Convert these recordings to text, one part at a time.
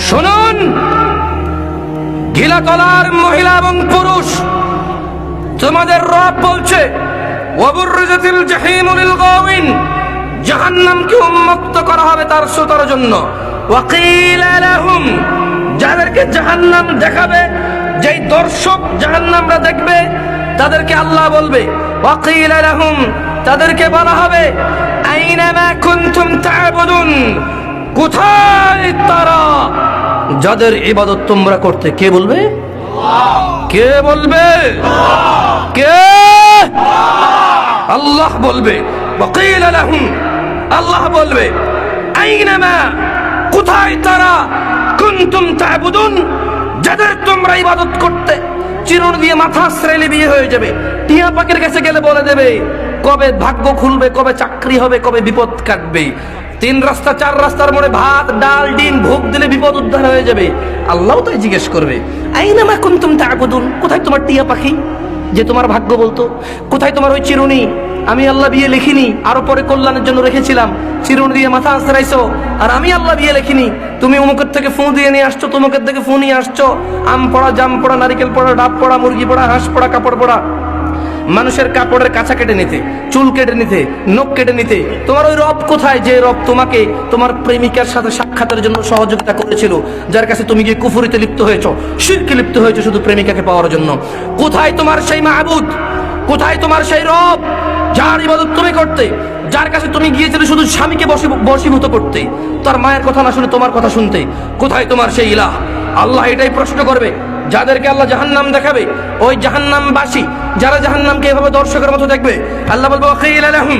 শুনুন, গিলাতলার মহিলা এবং পুরুষ, তোমাদের রব বলছে ওয়াবুররিজাতিল জাহিমু লিল গাওয়িন, জাহান্নামকে উন্মুক্ত করা হবে তার শ্রোতার জন্য। ওয়াকিলা লাহুম, যাদেরকে জাহান্নাম দেখাবে, যেই দর্শক জাহান্নামরা দেখবে তাদেরকে আল্লাহ বলবে ওয়াকিলা লাহুম, তাদেরকে বলা হবে আইনামা কুনতুম তা'বুদুন, কোথায় তারা যাদের ইবাদত তোমরা করতে? কে বলবে? কে বলবে? কে? আল্লাহ বলবে। ওয়াকিলা লাহুম, আল্লাহ বলবে আইনামা, কোথায় তারা কুনতুম তা'বুদুন, যাদের তোমরা ইবাদত করতে। চিরুনি দিয়ে মাথা আশ্রয় বিয়ে হয়ে যাবে। টিয়া পাখির কাছে গেলে বলে দেবে কবে ভাগ্য খুলবে, কবে চাকরি হবে, কবে বিপদ কাটবে। 3 রাস্তা 4 রাস্তার মোড়ে ভাত ডাল ডিম ভোগ দিলে বিপদ উদ্ধার হয়ে যাবে। আল্লাহও তাই জিজ্ঞেস করবে আইনামা কুনতুম তা'বুদুন, কোথায় তোমার টিয়া পাখি যে তোমার ভাগ্য বলতো? কোথায় তোমার ওই চিরুনি? আমি আল্লাহ বিয়ে লিখিনি, আরো পরে কল্যাণের জন্য রেখেছিলাম। চিরুনি দিয়ে মাথা আশ্রাইছো, আর আমি আল্লাহ বিয়ে লিখিনি। তুমি অমুকের থেকে ফোন দিয়ে নিয়ে আসছো, তমুকের থেকে ফোন নিয়ে আসছো। আম পড়া, জাম পড়া, নারিকেল পড়া, ডাব পড়া, মুরগি পড়া, হাঁস পড়া, কাপড় পড়া। মানুষের কাপড়ের কাছা কেটে নিতে, চুল কেটে নিতে, নখ কেটে নিতে। তোমার ওই রব কোথায় যে রব তোমাকে তোমার প্রেমিকার সাথে সাক্ষাতের জন্য সহযোগিতা করেছিল, যার কাছে তুমি গিয়ে কুফরিতে লিপ্ত হয়েছো, শিরকে লিপ্ত হয়েছো শুধু প্রেমিকাকে পাওয়ার জন্য? কোথায় তোমার সেই মাহবুদ? কোথায় তোমার সেই রব যার ইবাদত তুমি করতে, যার কাছে তুমি গিয়েছিলে শুধু স্বামীকে বশীভূত করতে, তার মায়ের কথা না শুনে তোমার কথা শুনতে? কোথায় তোমার সেই ইলাহ? আল্লাহ এটাই প্রশ্ন করবে যাদেরকে আল্লাহ জাহান্নাম দেখাবে। ওই জাহান্নামবাসী যারা জাহান্নামকে এভাবে দর্শকের মতো দেখবে, আল্লাহ বলবে ওয়াকিলা লাহুম,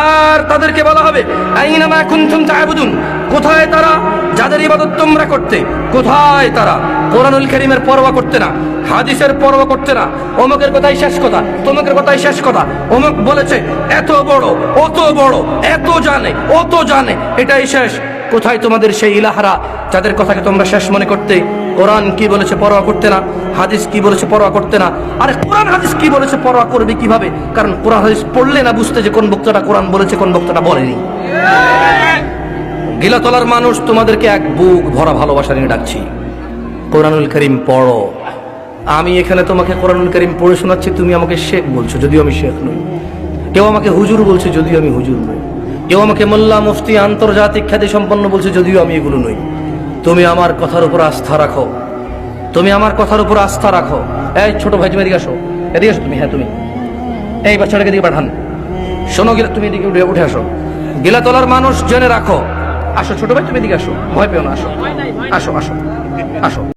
আর তাদেরকে বলা হবে আইনামা কুনতুম তা'বুদুন, কোথায় তারা যাদের ইবাদত তোমরা করতে? কোথায় তারা কোরআনুল কারীমের পরোয়া করতে না, হাদিসের পরোয়া করতে না। অমুকের কথাই শেষ কথা, তমুকের কথাই শেষ কথা। অমুক বলেছে এত বড়, অত বড়, এত জানে, অত জানে, এটাই শেষ। কোথায় তোমাদের সেই ইলাহরা যাদের কথাকে তোমরা শেষ মনে করতে? কোরআন কি বলেছে পরোয়া করতে না, হাদিস কি বলেছে পরোয়া করতে না। আরে কোরআন হাদিস কি বলেছে পরোয়া করবে কিভাবে? কারণ কোরআন হাদিস পড়লে না বুঝতে যে কোন বক্তাটা কোরআন বলেছে, কোন বক্তাটা বলেনি। গিলাতলার মানুষ, তোমাদেরকে এক বুক ভরা ভালোবাসা নিয়ে ডাকছি, কোরআনুল কারীম পড়ো। আমি এখানে তোমাকে কোরআনুল কারীম পড়ে শোনাচ্ছি, তুমি আমাকে শেখ বলছো যদিও আমি শেখ নই। কেউ আমাকে হুজুর বলছে যদিও আমি হুজুর নই। কেউ আমাকে মোল্লা মুফতি আন্তর্জাতিক খ্যাতি সম্পন্ন বলছে যদিও আমি এগুলো নই। তুমি আমার কথার উপর আস্থা রাখো, তুমি আমার কথার উপর আস্থা রাখো। এই ছোট ভাই তুমি এদিকে আসো, এদিকে আসো তুমি। হ্যাঁ তুমি এই বাচ্চাটাকে দিকে পাঠান। শোনো, তুমি এদিকে উঠে আসো। গিলাতলার মানুষ জেনে রাখো। আসো ছোট ভাই তুমি এদিকে আসো, ভয় পেও না, আসো আসো আসো আসো।